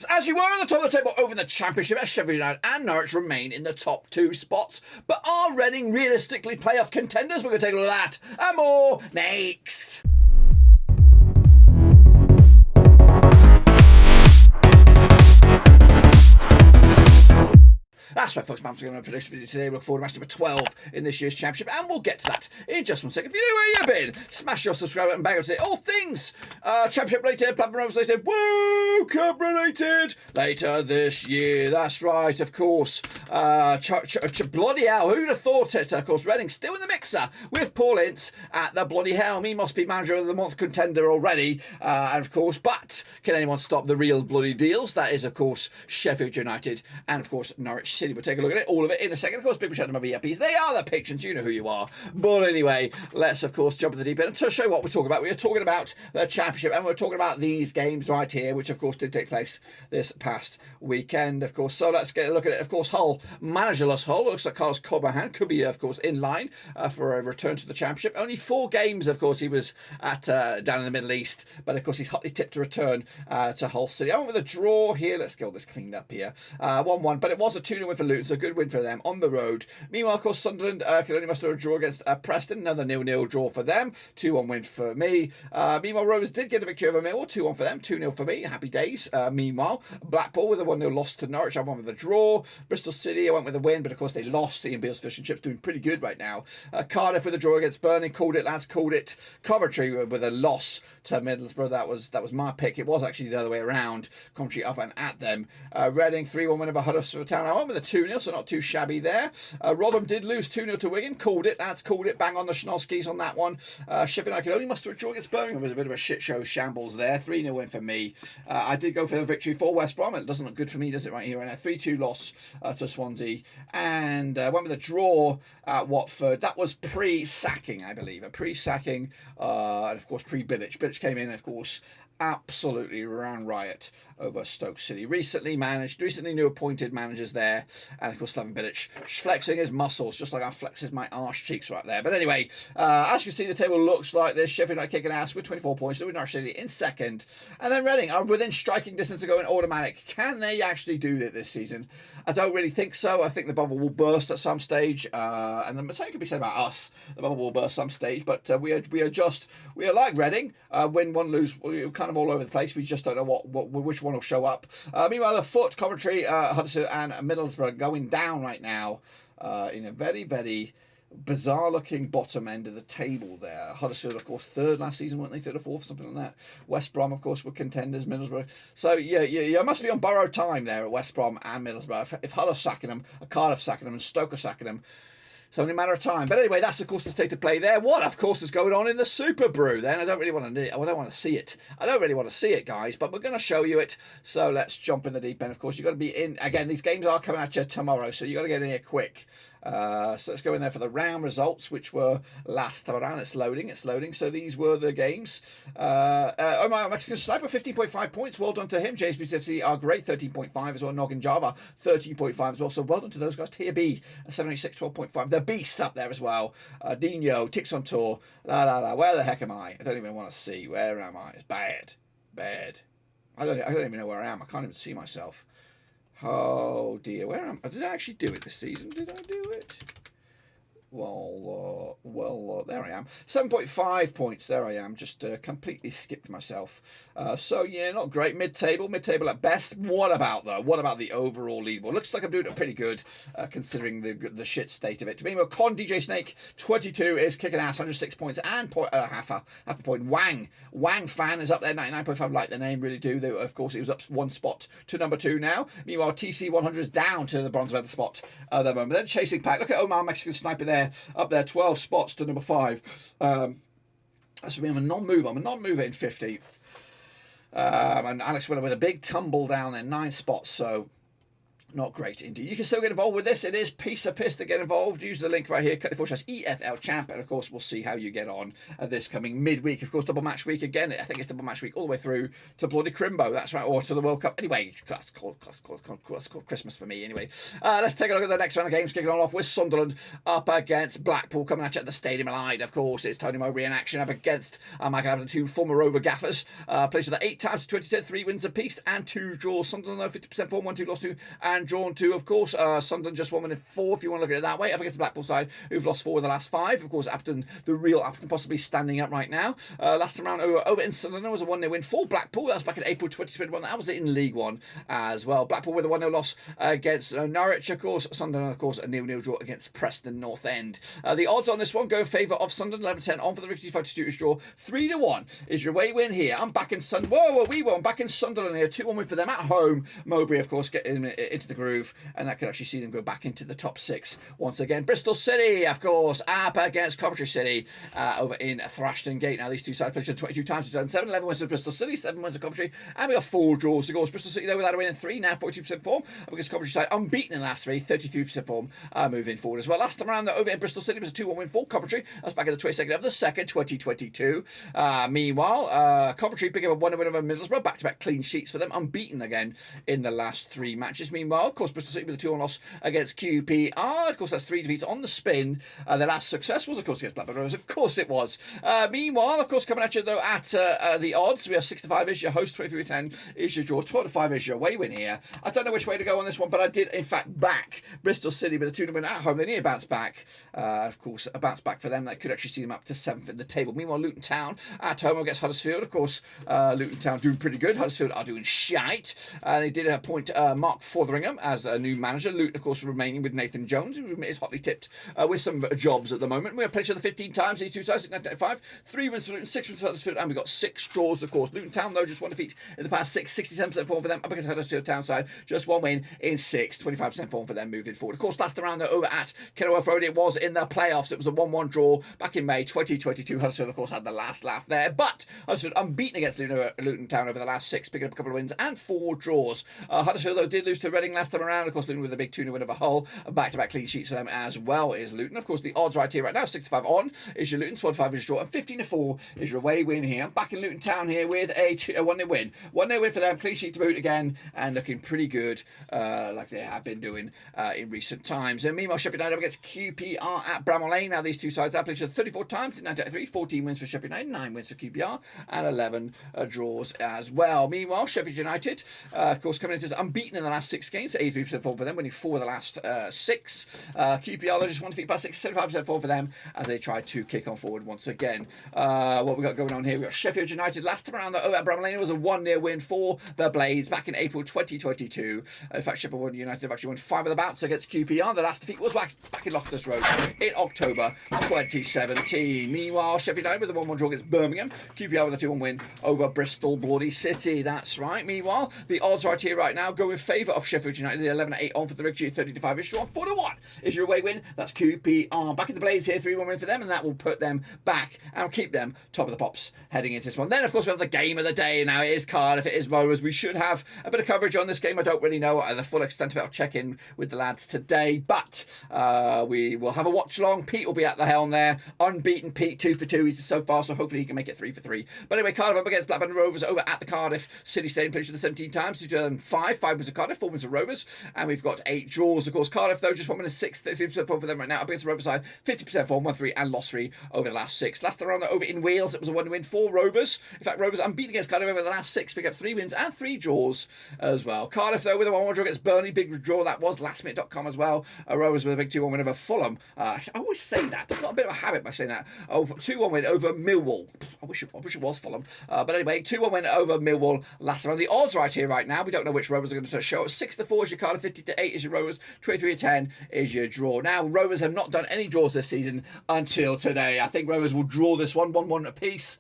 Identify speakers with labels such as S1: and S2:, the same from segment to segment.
S1: as you were at the top of the table over in the Championship, as Sheffield United and Norwich remain in the top 2 spots. But are Reading realistically playoff contenders? We're going to take a look at that and more next. That's right, folks. Matt's going to produce a video today. We look forward to match number 12 in this year's Championship, and we'll get to that in just 1 second. If you know where you've been, smash your subscribe button, bang up today. All things Championship related, Blackburn Rovers related, Woo Cup related later this year. That's right, of course. Bloody hell, who'd have thought it? Of course, Reading still in the mixer with Paul Ince at the bloody helm. He must be manager of the month contender already, and of course, but can anyone stop the real bloody deals? That is, of course, Sheffield United and, of course, Norwich City. We'll take a look at it, all of it in a second. Of course, big shout out to my VIPs. They are the patrons, you know who you are. But anyway, let's, of course, jump in the deep end to show you what we're talking about. We are talking about the Championship, and we're talking about these games right here, which, of course, did take place this past weekend, of course. So let's get a look at it. Of course, Hull, managerless Hull. Looks like Carlos Cobahan could be, of course, in line for a return to the Championship. Only 4 games, of course, he was at down in the Middle East, but, of course, he's hotly tipped to return to Hull City. I went with a draw here. Let's get all this cleaned up here. 1-1, but it was a 2-0 win for Luton, so a good win for them on the road. Meanwhile, of course, Sunderland could only muster a draw against Preston. Another 0-0 draw for them. 2-1 win for me. Meanwhile, Rovers did get a victory over Millwall. 2-1 for them. 2-0 for me. Happy days. Meanwhile, Blackpool with a 1-0 loss to Norwich. I went with a draw. Bristol City, I went with a win, but of course they lost. Ian Beale's Fish and Chips doing pretty good right now. Cardiff with a draw against Burnley. Called it, lads. Called it. Coventry with a loss to Middlesbrough. That was my pick. It was actually the other way around. Coventry up and at them. Reading 3-1 win over Huddersfield Town. I went with a 2-0, so not too shabby there. Rotherham did lose 2-0 to Wigan. Called it, lads. Called it. Bang on the Schnoskis on that one. Sheffield United could only muster a draw against Birmingham. It was a bit of a shit show shambles there. 3-0 win for me. I did go for the victory for West Brom. It doesn't look good for me, does it, right here? And a 3-2 loss to Swansea. And went with a draw at Watford. That was pre-sacking, I believe. A pre-sacking, and of course pre-Bilic. Bilic came in, of course, absolutely ran riot over Stoke City. Recently new appointed managers there, and of course Slaven Bilic flexing his muscles just like I flexes my arse cheeks right there. But anyway, as you can see, the table looks like this. Sheffield United kicking ass with 24 points, doing Norwich City in second, and then Reading are within striking distance of going automatic. Can they actually do that this season? I don't really think so. I think the bubble will burst at some stage, and the same could be said about us. The bubble will burst some stage, but we are like Reading, win one, lose, we're kind of all over the place. We just don't know which one will show up. Meanwhile, the foot, Coventry, Huddersfield and Middlesbrough going down right now in a very, very bizarre looking bottom end of the table there. Huddersfield, of course, 3rd last season, weren't they? 3rd or 4th, something like that. West Brom, of course, were contenders. Middlesbrough. So yeah, must be on borrowed time there at West Brom and Middlesbrough. If Hull are sacking them, Cardiff sacking them, and Stoke are sacking them, it's only a matter of time. But anyway, that's of course the state of play there. What of course is going on in the Super Brew then? I don't want to see it. I don't really want to see it, guys, but we're going to show you it. So let's jump in the deep end. Of course, you've got to be in. Again, these games are coming at you tomorrow, so you've got to get in here quick. So let's go in there for the round results, which were last time around. It's loading. So these were the games. Omar Mexican Sniper, 15.5 points. Well done to him. James BTFC are great, 13.5 as well. Noggin Java, 13.5 as well. So well done to those guys. Tier B, 76, 12.5. The Beast up there as well. Dino, Ticks on Tour. Where the heck am I? I don't even want to see. Where am I? It's bad. I don't even know where I am. I can't even see myself. Oh dear, where am I? Did I actually do it this season? Did I do it? Well, there I am. 7.5 points. There I am. Just completely skipped myself. So yeah, not great. Mid-table at best. What about the overall leaderboard? Looks like I'm doing it pretty good, considering the shit state of it. Meanwhile, Con DJ Snake 22 is kicking ass, 106 points and half a point. Wang Fan is up there, 99.5. Like the name, really do. Though of course it was up 1 spot to number 2 now. Meanwhile, TC 100 is down to the bronze medal spot at the moment. Then Chasing Pack. Look at Omar Mexican Sniper there. Up there, 12 spots to number 5. That's for me. I'm a non-mover in 15th. And Alex Willer with a big tumble down there, 9 spots. So Not great indeed. You can still get involved with this. It is piece of piss to get involved. Use the link right here, /EFL Champ, and of course we'll see how you get on this coming midweek. Of course, double match week again. I think it's double match week all the way through to bloody Crimbo. That's right, or to the World Cup. Anyway, that's called Christmas for me. Anyway, let's take a look at the next round of games. Kicking on off with Sunderland up against Blackpool, coming at you at the Stadium of Light. Of course, it's Tony Mowbray in action up against Michael Abbott, two former Rover gaffers. Played with 8 times to 2010, 3 wins apiece and 2 draws. Sunderland 50% form, 1-2 lost 2 and drawn 2. Of course, Sunderland just 1 win and 4, if you want to look at it that way, up against the Blackpool side, who've lost 4 of the last 5. Of course, Upton, the real Upton, possibly standing up right now. Last time round over in Sunderland was a 1-0 win for Blackpool. That was back in April 2021. That was in League One as well. Blackpool with a 1-0 loss against Norwich, of course. Sunderland, of course, a 0-0 draw against Preston North End. The odds on this one go in favour of Sunderland, 11-10 on for the Rickety 5-2 draw. 3-1 is your away win here. I'm back in I'm back in Sunderland here. 2-1 win for them at home. Mowbray, of course, getting into the groove, and that could actually see them go back into the top 6 once again. Bristol City, of course, up against Coventry City over in Thrashton Gate. Now, these two sides played 22 times, 2007, 11 wins to Bristol City, 7 wins to Coventry, and we got 4 draws to go. Bristol City, though, without a win in 3, now 42% form. Up against Coventry side, unbeaten in the last 3, 33% form moving forward as well. Last time around, though, over in Bristol City was a 2-1 win for Coventry. That's back in the 22nd of the 2nd, 2022. Meanwhile, Coventry picking up a 1-0 win over Middlesbrough, back-to-back clean sheets for them, unbeaten again in the last 3 matches. Meanwhile, of course, Bristol City with a 2-1 loss against QPR. Of course, that's 3 defeats on the spin. Their last success was, of course, against Blackburn Rovers. Of course it was. Meanwhile, of course, coming at you, though, at the odds, we have 6-5 is your host, 23-10 is your draw, 12-5 is your away win here. I don't know which way to go on this one, but I did, in fact, back Bristol City with a 2-0 win at home. They need a bounce back. Of course, a bounce back for them. That could actually see them up to 7th in the table. Meanwhile, Luton Town at home against Huddersfield. Of course, Luton Town doing pretty good. Huddersfield are doing shite. They did appoint Mark Fotheringham as a new manager. Luton, of course, remaining with Nathan Jones, who is hotly tipped with some jobs at the moment. We have played each other 15 times, these two sides, in 1995. 3 wins for Luton, 6 wins for Huddersfield, and we got 6 draws, of course. Luton Town, though, just 1 defeat in the past 6, 67% form for them. Up against Huddersfield Town side, just 1 win in 6, 25% form for them moving forward. Of course, last round, though, over at Kenilworth Road, it was in the playoffs. It was a 1-1 draw back in May 2022. Huddersfield, of course, had the last laugh there, but Huddersfield unbeaten against Luton Town over the last 6, picking up a couple of wins and 4 draws. Huddersfield, though, did lose to Reading last time around. Of course, Luton with a big 2-0 win over Hull. Back-to-back clean sheets for them as well is Luton. Of course, the odds right here right now, 6-5 on is your Luton, 12-5 is your draw, and 15-4 is your away win here. I'm back in Luton Town here with a 1-0 win. 1-0 win for them, clean sheet to boot again, and looking pretty good like they have been doing in recent times. And meanwhile, Sheffield United up against QPR at Bramall Lane. Now, these two sides have played 34 times in 1983, 14 wins for Sheffield United, 9 wins for QPR, and 11 draws as well. Meanwhile, Sheffield United, of course, coming into unbeaten in the last 6 games, 83% form for them, winning 4 of the last 6. QPR, they just 1 defeat past 6, 75% form for them as they try to kick on forward once again. What we got going on here, we got Sheffield United last time around at Bramall Lane. It was a 1-0 win for the Blades back in April 2022. In fact, Sheffield United have actually won 5 of the bouts against QPR. The last defeat was back in Loftus Road in October 2017. Meanwhile, Sheffield United with a 1-1 draw against Birmingham. QPR with a 2-1 win over Bristol Bloody City. That's right. Meanwhile, the odds right here right now go in favour of Sheffield United. The 11-8 on for the Rickety, 30-5 is draw. 4-1 is your away win. That's QPR. Back in the Blades here, 3-1 win for them, and that will put them back and keep them top of the pops heading into this one. Then, of course, we have the game of the day. Now, it is Cardiff, it is Rovers. We should have a bit of coverage on this game. I don't really know the full extent of it. I'll check in with the lads today, but we will have a watch along. Pete will be at the helm there. Unbeaten Pete, 2 for 2 he's so far, so hopefully he can make it 3 for 3. But anyway, Cardiff up against Blackburn Rovers over at the Cardiff City Stadium. Played the 17 times, 5 wins of Cardiff, 4 wins of Rovers, and we've got 8 draws. Of course, Cardiff, though, just 1 win and 6, 33% form for them right now. Up against the Rovers side, 50% form, 1-3 and lost 3 over the last 6. Last round over in Wales, it was a 1 win for Rovers. In fact, Rovers unbeaten against Cardiff over the last 6, pick up 3 wins and 3 draws as well. Cardiff, though, with a 1-1 draw against Burnley, big draw that was, lastminute.com as well. Rovers with a big 2-1 win over Fulham. I always say that. I've got a bit of a habit by saying that. 2-1 win over Millwall. I wish it was Fulham. But anyway, 2-1 win over Millwall last round. The odds right here right now, we don't know which Rovers are going to show up. 6-4 is your Cardiff, 50-8 is your Rovers, 23-10 is your draw. Now, Rovers have not done any draws this season until today. I think Rovers will draw this one, 1-1 apiece.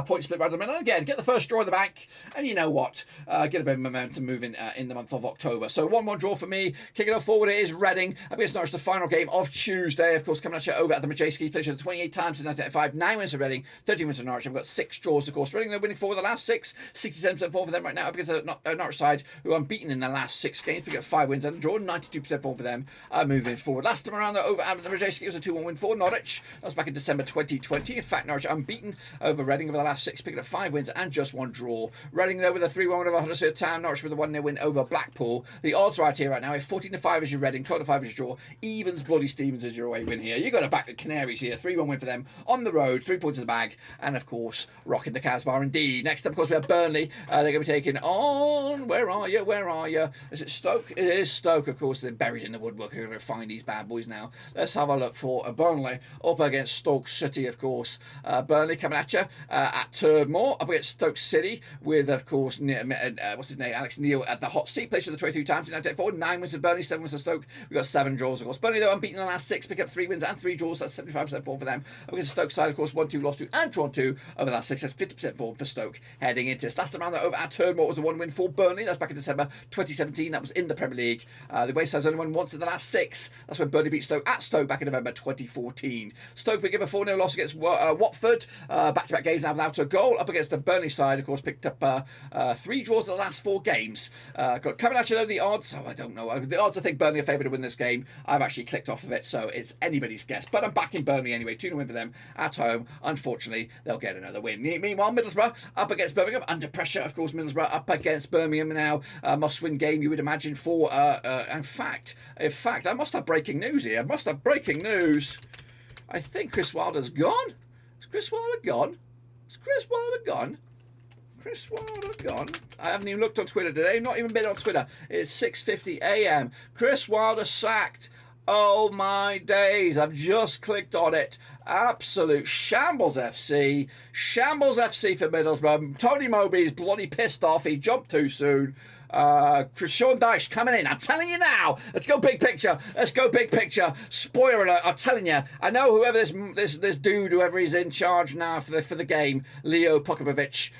S1: Point split right down the middle. And again, get the first draw in the bank, and you know what? Get a bit of momentum moving in the month of October. So 1-1 draw for me. Kicking off forward, it is Reading against Norwich, the final game of Tuesday. Of course, coming at you over at the Matchday. Played 28 times in 1985, 9 wins for Reading, 13 wins for Norwich. I've got 6 draws, of course. Reading, they're winning 4 of the last 6, 67% form for them right now. Up against the Norwich side, who are unbeaten in the last 6 games, picking up 5 wins and a draw, 92% form for them moving forward. Last time around, over at the Matchday, it was a 2-1 win for Norwich. That was back in December 2020. In fact, Norwich unbeaten over Reading over the last 6, picking up 5 wins and just 1 draw. Reading, though, with a 3-1 win over Huddersfield Town. Norwich with a 1-0 win over Blackpool. The odds right here right now, 14-5 is your Reading, 12-5 is your draw. Evens bloody Stevens is your away win here. You've got to back the Canaries here. 3-1 win for them on the road, 3 points in the bag, and of course, rocking the Casbah indeed. Next up, of course, we have Burnley. They're going to be taking on, where are you? Is it Stoke? It is Stoke, of course. They're buried in the woodwork. We're going to find these bad boys now. Let's have a look for Burnley up against Stoke City, of course. Burnley coming at you at Turdmore, up against Stoke City with, of course, what's his name? Alex Neil at the hot seat. Played for the 23 times in 1984. 9 wins for Burnley, 7 wins for Stoke. We've got 7 draws, of course. Burnley, though, unbeaten in the last 6, pick up 3 wins and 3 draws. That's 75% form for them. Up against Stoke side, of course, 1-2, lost 2, and drawn 2 over the last 6. That's 50% form for Stoke heading into this. Last time around, though, over at Turnmore was a 1 win for Burnley. That's back in December 2017. That was in the Premier League. The Wayside's only won once in the last 6. That's when Burnley beat Stoke at Stoke back in November 2014. Stoke picked up a 4-0 loss against Watford. Back-to-back games now without a goal. Up against the Burnley side, of course, picked up 3 draws in the last 4 games. Coming at you, though, the odds. I don't know. The odds, I think Burnley are favoured to win this game. I've actually clicked off of it, so it's anybody's guess. But I'm backing Burnley anyway. 2-0 win for them at home. Unfortunately, they'll get another win. Meanwhile, Middlesbrough up against Birmingham. Under pressure, of course, Middlesbrough up against Birmingham now. Must-win game, you would imagine, for... In fact, I must have breaking news here. I think Chris Wilder's gone. Is Chris Wilder gone? Chris Wilder gone? I haven't even looked on Twitter today. Not even been on Twitter. It's 6:50 a.m. Chris Wilder sacked. Oh my days, I've just clicked on it. Absolute shambles FC. Shambles FC for Middlesbrough. Tony Moby's bloody pissed off. He jumped too soon. Sean Dyche coming in. I'm telling you now. Let's go big picture. Spoiler alert. I'm telling you. I know whoever this dude, whoever is in charge now for the game, Leo Popovic,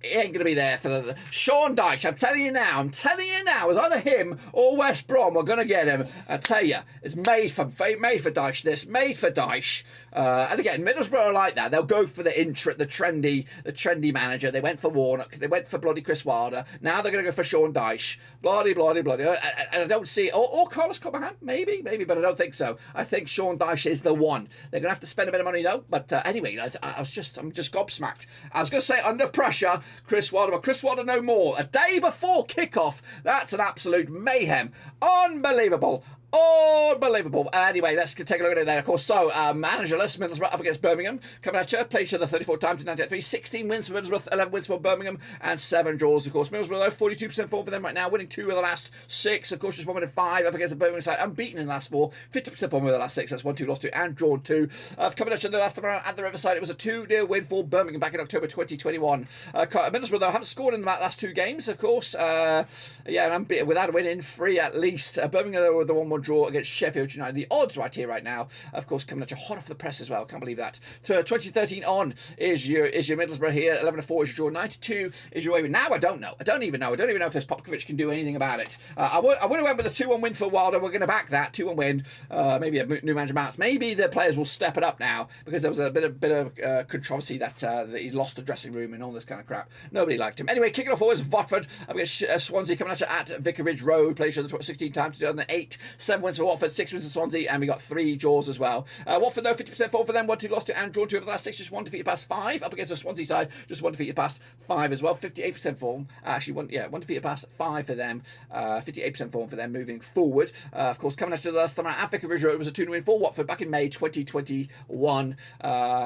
S1: he ain't gonna be there for the Sean Dyche. I'm telling you now. It's either him or West Brom. We're gonna get him. I tell you, it's made for Dyche. Made for Dyche. And again, Middlesbrough are like that. They'll go for the trendy manager. They went for Warnock. They went for bloody Chris Wilder. Now they're going to go for Sean Dyche. Bloody. And I don't see... Or Carlos Cobahan. Maybe, but I don't think so. I think Sean Dyche is the one. They're going to have to spend a bit of money, though. But anyway, I'm just gobsmacked. I was going to say under pressure, Chris Wilder. But Chris Wilder no more. A day before kickoff. That's an absolute mayhem. Unbelievable. Anyway, let's take a look at it there, of course. So, managerless, Middlesbrough up against Birmingham. Coming at you, played each other 34 times in 1993. 16 wins for Middlesbrough, 11 wins for Birmingham, and 7 draws, of course. Middlesbrough, though, 42% form for them right now, winning 2 of the last 6. Of course, just 1 win and 5 up against the Birmingham side. Unbeaten in the last 4. 50% form over the last 6. That's 1-2, lost 2, and drawn 2. Coming at you the last time around at the Riverside, it was a 2-0 win for Birmingham back in October 2021. Middlesbrough, though, haven't scored in the last 2 games, of course. And unbeaten without a win in 3 at least. Birmingham, though, with the 1-1 draw against Sheffield United. The odds right here, right now, of course, coming at you hot off the press as well. Can't believe that. So 2013 on is your Middlesbrough here. 11-4 is your draw. 92 is your way. Now I don't know. I don't even know if this Popovic can do anything about it. I would have went with a 2-1 win for Wilder. We're going to back that 2-1 win. Maybe a new manager mounts. Maybe the players will step it up now because there was a bit of controversy that he lost the dressing room and all this kind of crap. Nobody liked him. Anyway, kicking off was Watford up against Swansea coming at you at Vicarage Road. Played each other 16 times. 2008. 7 wins for Watford. 6 wins for Swansea. And we got 3 draws as well. Watford, though, 50% forward for them. 1-2 lost to and drawn 2 over the last 6. Just 1 defeated past 5. Up against the Swansea side, just 1 defeated past 5 as well. 58% form. Actually, 1 defeated past 5 for them. 58% form for them moving forward. Of course, coming after the last time at Vicarage Road, it was a 2-0 win for Watford back in May 2021.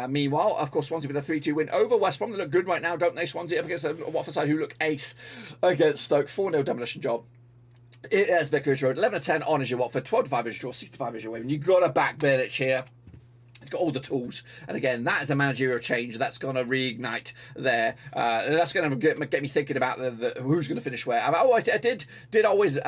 S1: Meanwhile, of course, Swansea with a 3-2 win over West Brom. They look good right now, don't they? Swansea up against the Watford side who look ace against Stoke. 4-0 demolition job. It is Vicarage Road. 11-10 on is your Watford. 12-5 is your draw. 6-5 is your win. You've got to back Bilic here. He's got all the tools, and again, that is a managerial change that's going to reignite there. That's going to get me thinking about the who's going to finish where. I did always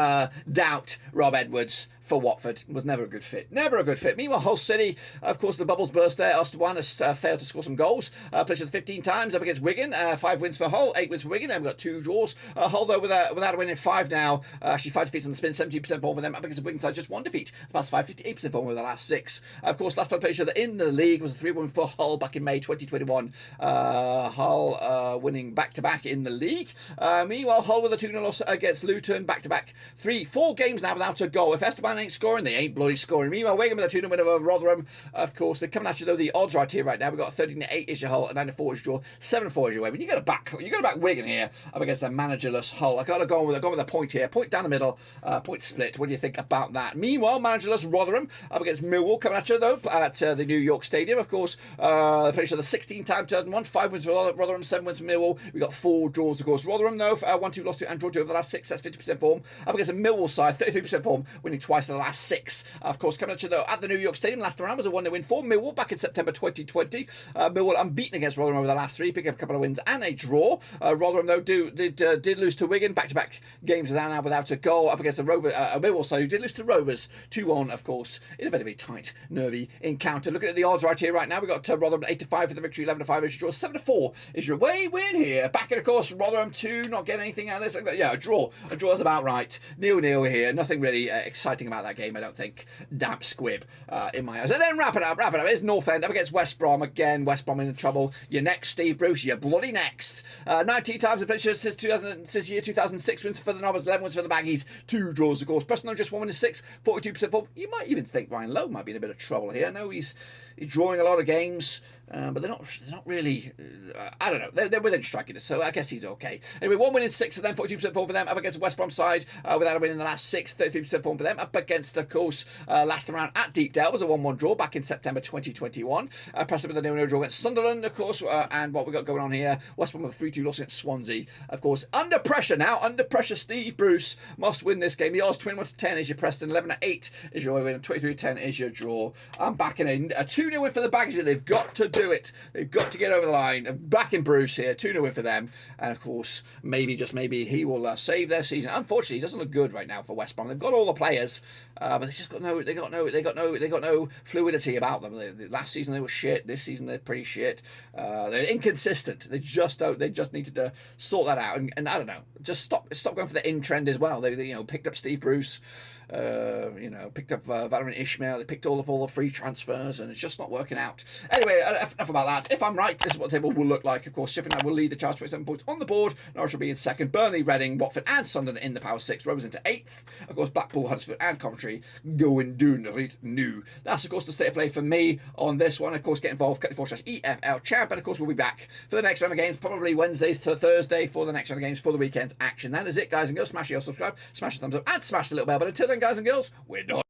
S1: doubt Rob Edwards for Watford. Was never a good fit. Never a good fit. Meanwhile, Hull City, of course, the bubbles burst there. Osterwan has failed to score some goals. Played 15 times up against Wigan. 5 wins for Hull, 8 wins for Wigan, and we've got 2 draws. Hull, though, without a win in 5 now. Actually, 5 defeats on the spin, 17% form for them. Up against the Wigan side, just 1 defeat. The past 5, 58% form over the last 6. Of course, last time played each other in the league was a 3-1 for Hull back in May 2021. Hull winning back-to-back in the league. Meanwhile, Hull with a 2-0 loss against Luton, back-to-back 4 games now without a goal. If Esteban ain't scoring, they ain't bloody scoring. Meanwhile, Wigan with a 2-0 win over Rotherham. Of course, they're coming at you, though, the odds right here right now. We've got 13-8 is your Hull, a 9-4 is your draw, 7-4 is your way. When you got to back Wigan here up against a managerless Hull. I got to go with a point here. Point down the middle, point split. What do you think about that? Meanwhile, managerless Rotherham up against Millwall coming at you, though, at the New York Stadium. Of course, they played each other 16 times, 2001, 5 wins for Rotherham, 7 wins for Millwall. We got 4 draws, of course. Rotherham, though, 1-2 lost to and draw 2 over the last 6. That's 50% form. Up against a Millwall side, 33% form, winning twice in the last 6. Of course, coming at you, though, at the New York Stadium last round was a 1-0 win for Millwall back in September 2020. Millwall unbeaten against Rotherham over the last 3, picking up a couple of wins and a draw. Rotherham, though, did lose to Wigan, back-to-back games without a goal up against a Millwall side who did lose to Rovers 2-1, of course, in a very, very tight, nervy encounter. Looking at the odds right here, right now, we've got Rotherham 8-5 for the victory, 11-5 is your draw, 7-4 is your away win here. Back in, of course, Rotherham 2, not getting anything out of this. Yeah, a draw. A draw is about right. 0-0 here. Nothing really exciting about that game, I don't think. Damp squib in my eyes. And then wrap it up. It's North End up against West Brom. Again, West Brom in trouble. You're next, Steve Bruce. You're bloody next. 19 times the played since year 2006. Wins for the Nobbers, 11 wins for the Baggies. 2 draws, of course. Preston just 1 win in 6. 42% form. You might even think Ryan Lowe might be in a bit of trouble here. I know he's drawing a lot of games. But they're not really. I don't know. They're within striking distance, so I guess he's okay. Anyway, 1 win in 6, and then 42% form for them. Up against the West Brom side, without a win in the last 6, 33% form for them. Up against, of course, last time around at Deepdale was a 1-1 draw back in September 2021. Preston with a 0-0 draw against Sunderland, of course, and what we got going on here. West Brom with a 3-2 loss against Swansea, of course. Under pressure now. Under pressure. Steve Bruce must win this game. The odds 21-10 is your Preston, 11-8 is your win, and 23-10 is your draw. I'm backing in a 2-0 win for the Baggies. They've got to do it. They've got to get over the line. Back in Bruce here, 2-0 win for them, and of course, maybe just maybe he will save their season. Unfortunately, it doesn't look good right now for West Brom. They've got all the players, but they just got no fluidity about them. Last season they were shit. This season they're pretty shit. They're inconsistent. They just needed to sort that out. And I don't know, just stop going for the in trend as well. They picked up Steve Bruce. Picked up Valorant Ishmael. They picked all the free transfers, and it's just not working out. Anyway, enough about that. If I'm right, this is what the table will look like. Of course, Sheffield will lead the charge, 27 points on the board. Norwich will be in 2nd. Burnley, Reading, Watford, and Sunderland in the Power 6. Rovers into 8th. Of course, Blackpool, Huddersfield, and Coventry going down right new. That's, of course, the state of play for me on this one. Of course, get involved. Cut EFL Champ, and of course, we'll be back for the next round of games, probably Wednesdays to Thursday for the next round of games for the weekend's action. That is it, guys and girls. Smash your subscribe, smash the thumbs up, and smash the little bell. But until then, guys and girls, we're done.